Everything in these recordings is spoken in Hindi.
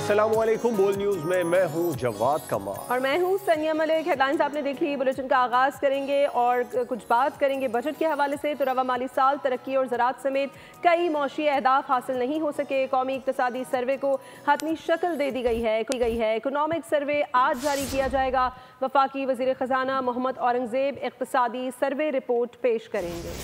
अस्सलामुअलैकुम। बोल न्यूज़ में मैं हूँ जवाद कमाल और मैं हूँ सनिया मलिक। हेडलाइंस आपने देख ली। बुलेटिन का आगाज़ करेंगे और कुछ बात करेंगे बजट के हवाले से। तो रवा माली साल तरक्की और ज़राअत समेत कई मौशी अहदाफ हासिल नहीं हो सके। कौमी इक़्तिसादी सर्वे को हतमी शक्ल दे दी गई है। इकोनॉमिक सर्वे आज जारी किया जाएगा। वफाकी वज़ीर ख़ज़ाना मोहम्मद औरंगज़ेब इक़्तिसादी सर्वे रिपोर्ट पेश करेंगे।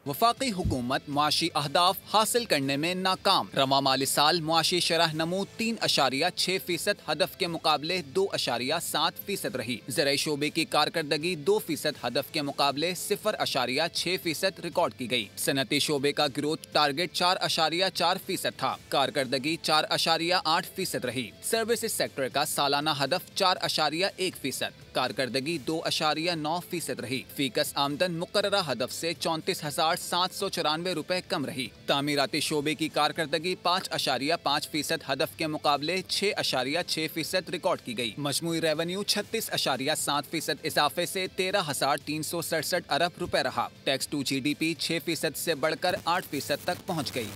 वफाकी हुकूमत मुआशी अहदाफ हासिल करने में नाकाम। रवा माली साल मुआशी शरह नमू 3.6% हदफ के मुकाबले 2.7% रही। ज़राई शोबे की कारकर्दगी 2% हदफ के मुकाबले 0.6% रिकॉर्ड की गई। सनती शोबे का ग्रोथ टारगेट 4.4% था। कारकर्दगी 4.8% रही। सर्विसेज सेक्टर का सालाना हदफ 4.1%, कारकर्दगी 2.9% रही। फीकस आमदन मुकर्ररा हदफ से 34,794 रुपए कम रही। तामीराती शोबे की कारकर्दगी 5.5% हदफ के मुकाबले 6.6% रिकॉर्ड की गई। मजमूई रेवेन्यू 36.7% इजाफे से 13,367 अरब रुपए रहा। टैक्स टू GDP 6% से बढ़कर 8% तक पहुँच गई।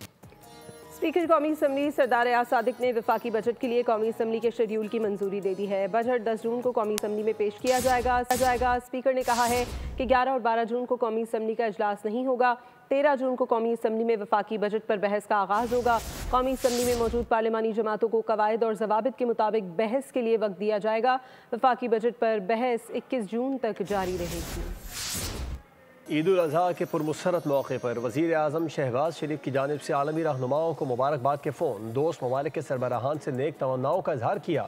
स्पीकर कौमी असम्बली सरदार एयाज सादिक ने वफाकी बजट के लिए कौमी असम्बली के शेड्यूल की मंजूरी दे दी है। बजट 10 जून को कौमी असम्बली में पेश किया जाएगा। स्पीकर ने कहा है कि 11 और 12 जून को कौमी असम्बली का इजलास नहीं होगा। 13 जून को कौमी असम्बली में वफाकी बजट पर बहस का आगाज़ होगा। कौमी असम्बली में मौजूद पार्लिमानी जमातों को कवायद और ज़वाबित के मुताबिक बहस के लिए वक्त दिया जाएगा। वफाकी बजट पर बहस 21 जून तक जारी रहेगी। ईद उल अज़हा के पुरमसरत मौके पर वज़ीर आज़म शहबाज शरीफ की जानिब से आलमी रहनुमाओं को मुबारकबाद के फ़ोन। दोस्त ममालिक के सरबराहान से नेक तमन्नाओं का इजहार किया।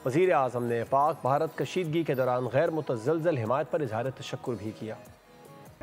वज़ीर आज़म ने पाक भारत कशीदगी के दौरान गैर मुतज़लज़ल हिमायत पर इजहार तशक्कुर भी किया।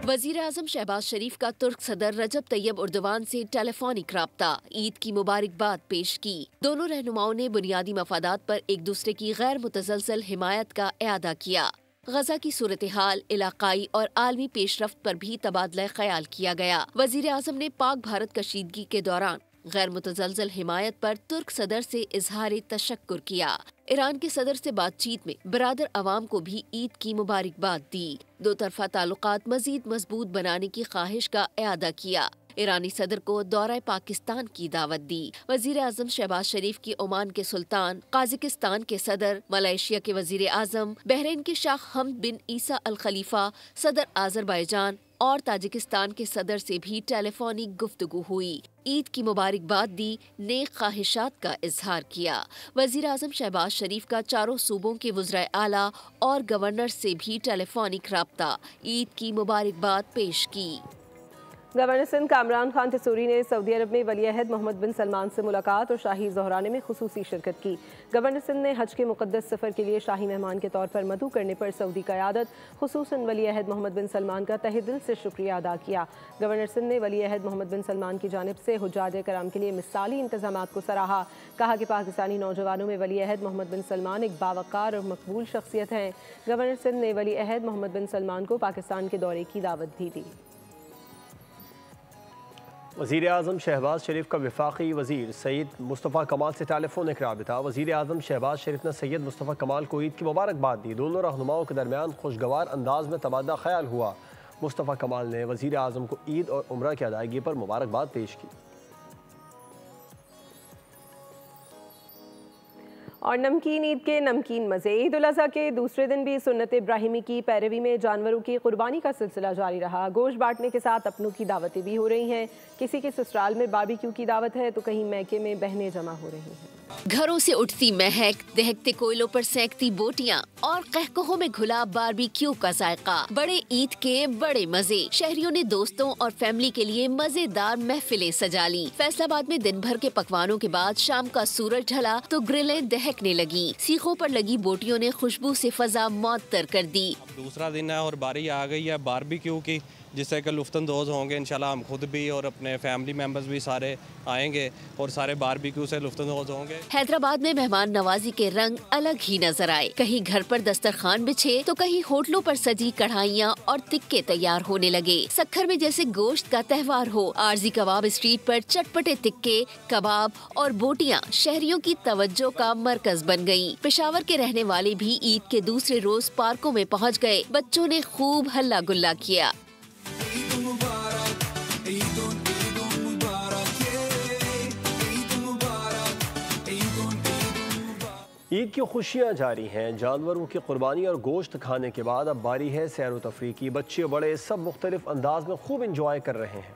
वज़ीर आज़म शहबाज शरीफ का तुर्क सदर रजब तैयब उर्दवान से टेलीफोनिक राब्ता, ईद की मुबारकबाद पेश की। दोनों रहनुमाओं ने बुनियादी मफादात पर एक दूसरे की गैर मुतज़लज़ल हिमायत का इआदा किया। गजा की सूरत हाल, इलाकाई और आलमी पेशरफ्त पर भी तबादला ख्याल किया गया। वज़ीर आज़म ने पाक भारत कशीदगी के दौरान गैर मुतज़लज़ल हिमायत पर तुर्क सदर से इजहार तशक्कुर किया। ईरान के सदर से बातचीत में बरादर अवाम को भी ईद की मुबारकबाद दी। दो तरफा ताल्लुकात मजीद मजबूत बनाने की ख्वाहिश का इआदा किया। ईरानी सदर को दौरा पाकिस्तान की दावत दी। वज़ीर आज़म शहबाज शरीफ की ओमान के सुल्तान, काज़ाकिस्तान के सदर, मलेशिया के वज़ीर आज़म, बहरीन के शाह हमद बिन ईसा अल खलीफा, सदर आज़रबाईजान और ताजिकिस्तान के सदर से भी टेलीफोनिक गुफ्तगू हुई। ईद की मुबारकबाद दी, नेक ख्वाहिशात का इजहार किया। वज़ीर आज़म शहबाज शरीफ का चारों सूबों के वज़राए आला और गवर्नर से भी टेलीफोनिक राब्ता, ईद की मुबारकबाद पेश की। गवर्नर सिंध कामरान खान तसूरी ने सऊदी अरब में वली अहद मोहम्मद बिन सलमान से मुलाकात और शाही ज़ोहराने में खुसूसी शिरकत की। गवर्नर सिंध ने हज के मुक़द्दस सफ़र के लिए शाही मेहमान के तौर पर मदऊ करने पर सऊदी क़यादत, खुसूसन वली अहद मोहम्मद बिन सलमान का तहे दिल से शुक्रिया अदा किया। गवर्नर सिंध ने वली अहद मोहम्मद बिन सलमान की जानिब से हुज्जाज कराम के लिए मिसाली इंतज़ामात को सराहा। कहा कि पाकिस्तानी नौजवानों में वली अहद मोहम्मद बिन सलमान एक बावक़ार और मकबूल शख्सियत हैं। गवर्नर सिंध ने वली अहद मोहम्मद बिन सलमान को पाकिस्तान के दौरे की दावत भी दी। वज़ीर आज़म शहबाज शरीफ का वफाकी वज़ीर सैयद मुस्तफ़ा कमाल से टेलीफोनिक राबिता। वज़ीर आज़म शहबाज शरीफ ने सैयद मुस्तफ़ा कमाल को ईद की मुबारकबाद दी। दोनों रहनुमाओं के दरमियान खुशगवार अंदाज में तबादला ख्याल हुआ। मुस्तफ़ा कमाल ने वज़ीर आज़म को ईद और उम्रा की अदायगी पर मुबारकबाद पेश की। और नमकीन ईद के नमकीन मज़े। ईद उल अज़हा के दूसरे दिन भी सुन्नत इब्राहिमी की पैरवी में जानवरों की कुर्बानी का सिलसिला जारी रहा। गोश्त बांटने के साथ अपनों की दावतें भी हो रही हैं। किसी के ससुराल में बारबेक्यू की दावत है तो कहीं मैके में बहनें जमा हो रही हैं। घरों से उठती महक, दहकते कोयलों पर सेंकती बोटियां और कहकहों में घुला बारबेक्यू का जायका। बड़े ईद के बड़े मजे। शहरियों ने दोस्तों और फैमिली के लिए मजेदार महफिलें सजा ली। फैसलाबाद में दिन भर के पकवानों के बाद शाम का सूरज ढला तो ग्रिलें दहकने लगी। सीखों पर लगी बोटियों ने खुशबू से फजा मुअत्तर कर दी। दूसरा दिन है और बारी आ गई है बारबेक्यू की, जिससे कि लुफ्तंदोज होंगे इंशाल्लाह। हम खुद भी और अपने फैमिली मेंबर्स भी सारे आएंगे और सारे बारबेक्यू से लुफ्तंदोज होंगे। हैदराबाद में मेहमान नवाजी के रंग अलग ही नजर आए। कहीं घर पर दस्तरखान बिछे तो कहीं होटलों पर सजी कढ़ाइयाँ और तिक्के तैयार होने लगे। सखर में जैसे गोश्त का त्योहार हो। आरजी कबाब स्ट्रीट पर चटपटे तिक्के, कबाब और बोटियाँ शहरियों की तवज्जो का मरकज बन गयी। पेशावर के रहने वाले भी ईद के दूसरे रोज पार्कों में पहुँच गए। बच्चों ने खूब हल्ला गुल्ला किया। ईद की खुशियां जारी हैं। जानवरों की कुर्बानी और गोश्त खाने के बाद अब बारी है सैर व तफरीह की। बच्चे बड़े सब मुख्तलिफ अंदाज में खूब इंजॉय कर रहे हैं।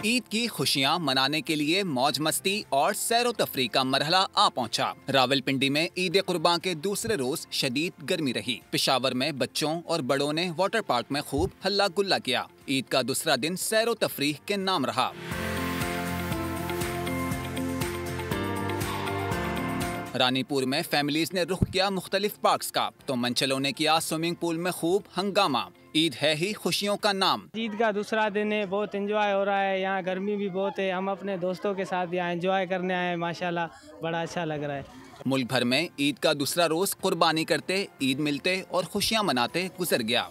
ईद की खुशियां मनाने के लिए मौज मस्ती और सैर व तफरीह का मरहला आ पहुंचा। रावलपिंडी में ईद कुर्बान के दूसरे रोज शदीद गर्मी रही। पेशावर में बच्चों और बड़ों ने वाटर पार्क में खूब हल्ला गुल्ला किया। ईद का दूसरा दिन सैर व तफरीह के नाम रहा। रानीपुर में फैमिलीज ने रुख किया मुख्तलिफ पार्क्स का, तो मंचलों ने किया स्विमिंग पूल में खूब हंगामा। ईद है ही खुशियों का नाम। ईद का दूसरा दिन है, बहुत एंजॉय हो रहा है। यहाँ गर्मी भी बहुत है। हम अपने दोस्तों के साथ यहाँ एंजॉय करने आए हैं। माशाल्लाह बड़ा अच्छा लग रहा है। मुल्क भर में ईद का दूसरा रोज कुर्बानी करते, ईद मिलते और खुशियाँ मनाते गुजर गया।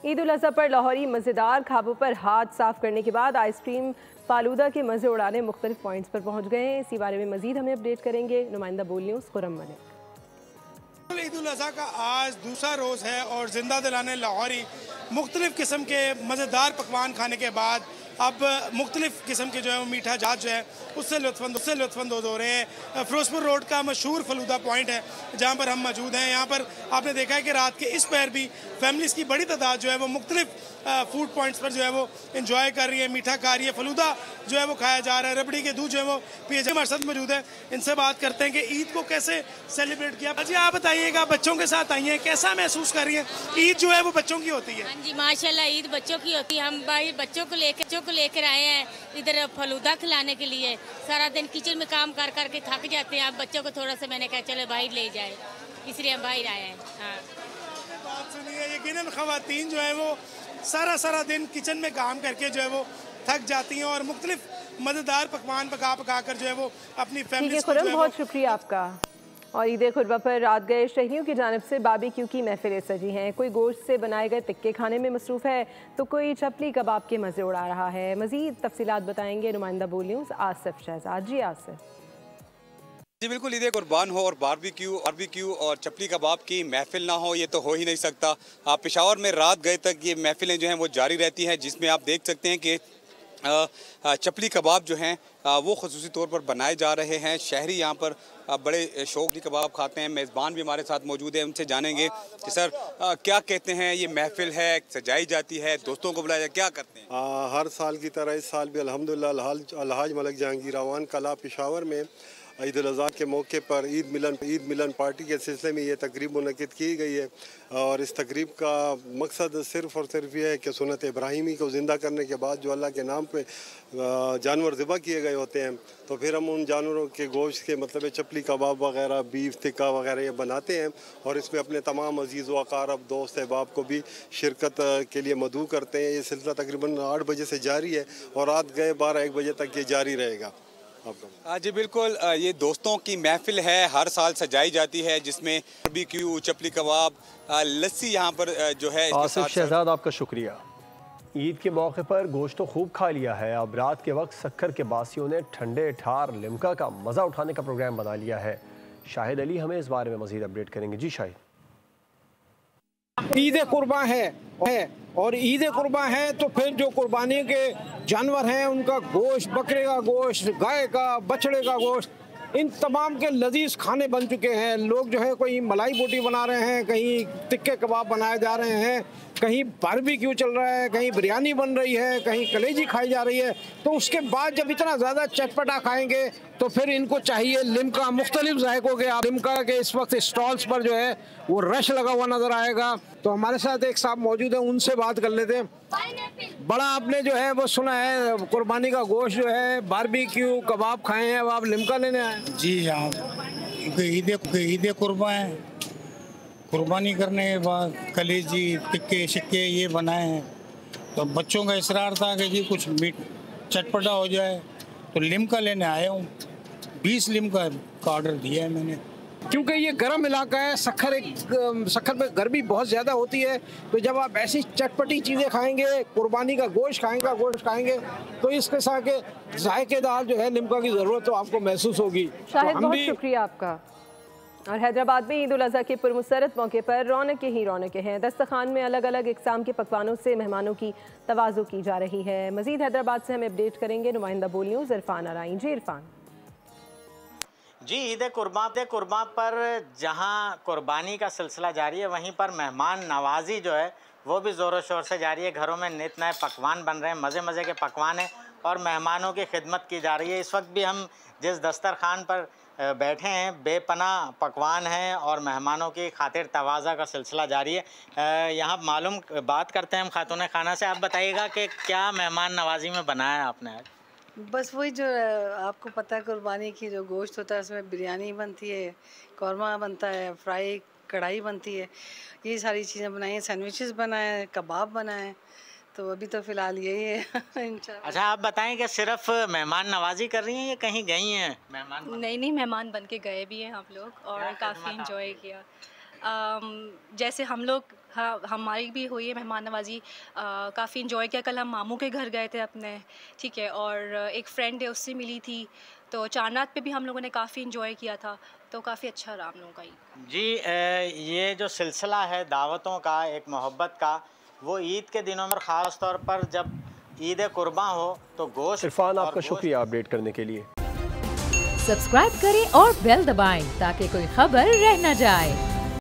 ईद उल अज़हा पर लाहौरी मज़ेदार खाबों पर हाथ साफ करने के बाद आइसक्रीम फालूदा के मज़े उड़ाने मुख्तलिफ पॉइंट्स पर पहुँच गए हैं। इसी बारे में मज़ीद हमें अपडेट करेंगे नुमाइंदा बोल न्यूज़ खुरम मलिक। ईद उल अज़हा का आज दूसरा रोज़ है और जिंदा दिलाने लाहौरी मुख्तलिफ किस्म के मज़ेदार पकवान खाने के बाद अब मुख्तलिफ किस्म के जो है मीठा जात जो है उससे लुत्फ़अंदोज़ हो रहे हैं। फिरोजपुर रोड का मशहूर फलूदा पॉइंट है जहाँ पर हम मौजूद हैं। यहाँ पर आपने देखा है कि रात के इस पहर भी फैमिलीज़ की बड़ी तादाद जो है वो मुख्तलिफ फूड पॉइंट्स पर जो है वो इंजॉय कर रही है, मीठा खा रही है। फलूदा जो है वो खाया जा रहा है। रबड़ी के दूध जो है वो पिए। हमारे साथ मौजूद है, इनसे बात करते हैं कि ईद को कैसे सेलिब्रेट किया। जी आप बताइएगा, बच्चों के साथ आई हैं, कैसा महसूस कर रही हैं? ईद जो है वो बच्चों की होती है। हाँ जी माशाल्लाह, ईद बच्चों की होती है। हम भाई बच्चों को लेकर आए हैं इधर फलूदा खिलाने के लिए। सारा दिन किचन में काम कर करके थक जाते हैं। अब बच्चों को थोड़ा सा मैंने कहा चलो बाहर ले जाए, इसलिए हम बाहर आए हैं। हाँ बात सुनिए, यकीनन ख़वातीन जो है वो सारा दिन किचन में काम करके जो है वो थक जाती हैं और मुख्तलिफ मज़ेदार पकवान पका कर जो है वो अपनी फैमिली को बहुत शुक्रिया आपका। और ईद खुरबा पर रात गए शहरियों की जानिब से बारबेक्यू की महफिलें सजी हैं। कोई गोश्त से बनाए गए टिक्के खाने में मसरूफ़ है तो कोई चपली कबाब के मज़े उड़ा रहा है। मज़ीद तफसीलात बताएंगे नुमाइंदा बोल न्यूज़ आसिफ शहजाद। जी आसिफ। जी बिल्कुल, ईद कुर्बान हो और बारबेक्यू और चपली कबाब की महफिल ना हो, ये तो हो ही नहीं सकता। आप पेशावर में रात गए तक ये महफिलें जो हैं वो जारी रहती हैं, जिसमें आप देख सकते हैं कि चपली कबाब जो हैं वो ख़ुसूसी तौर पर बनाए जा रहे हैं। शहरी यहाँ पर बड़े शौक कबाब खाते हैं। मेज़बान भी हमारे साथ मौजूद है, उनसे जानेंगे कि सर क्या कहते हैं, ये महफिल है, सजाई जाती है, दोस्तों को बुलाया जाए, क्या करते हैं? हर साल की तरह इस साल भी अल्हम्दुलिल्लाह अलहाज मलिक जहांगीर अवान कला पेशावर में ईद उल अज़हा के मौके पर ईद मिलन पार्टी के सिलसिले में ये तकरीब मुनक़िद की गई है। और इस तकरीब का मकसद सिर्फ़ और सिर्फ ये है कि सुन्नत इब्राहिमी को ज़िंदा करने के बाद जो अल्लाह के नाम पे जानवर ज़िबा किए गए होते हैं, तो फिर हम उन जानवरों के गोश्त के मतलब चपली कबाब वगैरह, बीफ टिक्का वगैरह ये बनाते हैं और इसमें अपने तमाम अजीज़ व अक़ारब, दोस्त अहबाब को भी शिरकत के लिए मदऊ करते हैं। ये सिलसिला तकरीबन 8 बजे से जारी है और रात गए 12-1 बजे तक ये जारी रहेगा। जी बिल्कुल, ये दोस्तों की महफिल है, हर साल सजाई जाती है, जिसमें बारबेक्यू, चपली कबाब, लस्सी यहाँ पर जो है। आसिफ शहजाद आपका शुक्रिया। ईद के मौके पर गोश्त तो खूब खा लिया है, अब रात के वक्त सक्कर के बासियों ने ठंडे ठार लिमका का मज़ा उठाने का प्रोग्राम बना लिया है। शाहिद अली हमें इस बारे में मज़ीद अपडेट करेंगे। जी शाहिद। ईद कुर्बान है और ईद कुर्बान है तो फिर जो कुर्बानी के जानवर हैं उनका गोश्त, बकरे का गोश्त, गाय का, बछड़े का गोश्त, इन तमाम के लजीज खाने बन चुके हैं। लोग जो है कोई मलाई बोटी बना रहे हैं, कहीं टिक्के कबाब बनाए जा रहे हैं, कहीं बारबेक्यू चल रहा है, कहीं बिरयानी बन रही है, कहीं कलेजी खाई जा रही है। तो उसके बाद जब इतना ज़्यादा चटपटा खाएंगे तो फिर इनको चाहिए लिमका। मुख्तलिफ जायकों के आप लिमका के इस वक्त स्टॉल्स पर जो है वो रश लगा हुआ नज़र आएगा। तो हमारे साथ एक साहब मौजूद है, उनसे बात कर लेते हैं। बड़ा आपने जो है वो सुना है कुर्बानी का गोश्त जो है, बारबेक्यू कबाब खाए हैं, अब आप लिमका लेने आए? जी हाँ, ईद कुर्बान है, कुर्बानी करने के बाद कलेजी, टिक्के शिक्के ये बनाए हैं। तो बच्चों का इसरार था कि जी कुछ मीठ चटपटा हो जाए, तो लिमका लेने आया हूँ। 20 लिमका का ऑर्डर दिया है मैंने। क्योंकि ये गर्म इलाका है, सक्खर में गर्मी बहुत ज़्यादा होती है, तो जब आप ऐसी चटपटी चीज़ें खाएंगे, कुर्बानी का गोश्त खाएंगे तो इस किस्म के जायकेदार जो है लिमका की ज़रूरत तो आपको महसूस होगी। शाहिद बहुत शुक्रिया आपका। और हैदराबाद में ईद उल अज़हा के पुरमसरत मौके पर रौनकें ही रौनकें हैं। दस्तरखान में अलग अलग इक़साम के पकवानों से मेहमानों की तवाज़ु की जा रही है। मज़ीद हैदराबाद से हम अपडेट करेंगे नुमाइंदा बोल न्यूज़ इरफान आराइन। जी इरफान। जी ईद कुर्बान पर जहां कुर्बानी का सिलसिला जारी है, वहीं पर मेहमान नवाजी जो है वो भी ज़ोरों शोर से जारी है। घरों में नित नए पकवान बन रहे हैं, मज़े मज़े के पकवान हैं और मेहमानों की खिदमत की जा रही है। इस वक्त भी हम जिस दस्तरखान पर बैठे हैं, बेपनाह पकवान हैं और मेहमानों की खातिर तवाज़ा का सिलसिला जारी है। यहाँ मालूम बात करते हैं हम खातून खाना से। आप बताइएगा कि क्या मेहमान नवाजी में बनाया है आपने? बस वही जो आपको पता है, कुर्बानी की जो गोश्त होता है उसमें बिरयानी बनती है, कौरमा बनता है, फ्राई कढ़ाई बनती है, ये सारी चीज़ें बनाई हैं। सैंडविचेस बनाए, कबाब बनाए, तो अभी तो फ़िलहाल यही है इंशाल्लाह। अच्छा, आप बताएं कि सिर्फ मेहमान नवाजी कर रही हैं या कहीं गई हैं मेहमान? नहीं, मेहमान बन के गए भी हैं हम लोग और काफ़ी इंजॉय किया। जैसे हम लोग, हाँ, हमारी भी हुई है मेहमान नवाजी, काफ़ी इंजॉय किया। कल हम मामू के घर गए थे अपने, ठीक है, और एक फ्रेंड है उससे मिली थी, तो चारनाथ पे भी हम लोगों ने काफ़ी इंजॉय किया था, तो काफ़ी अच्छा रहा हम लोगों का ईद। जी, ये जो सिलसिला है दावतों का, एक मोहब्बत का, वो ईद के दिनों में ख़ास तौर पर जब ईद कुर्बान हो तो गोश्त। इरफान, आपका शुक्रिया अपडेट करने के लिए। सब्सक्राइब करें और बेल दबाएं ताकि कोई खबर रह न जाए।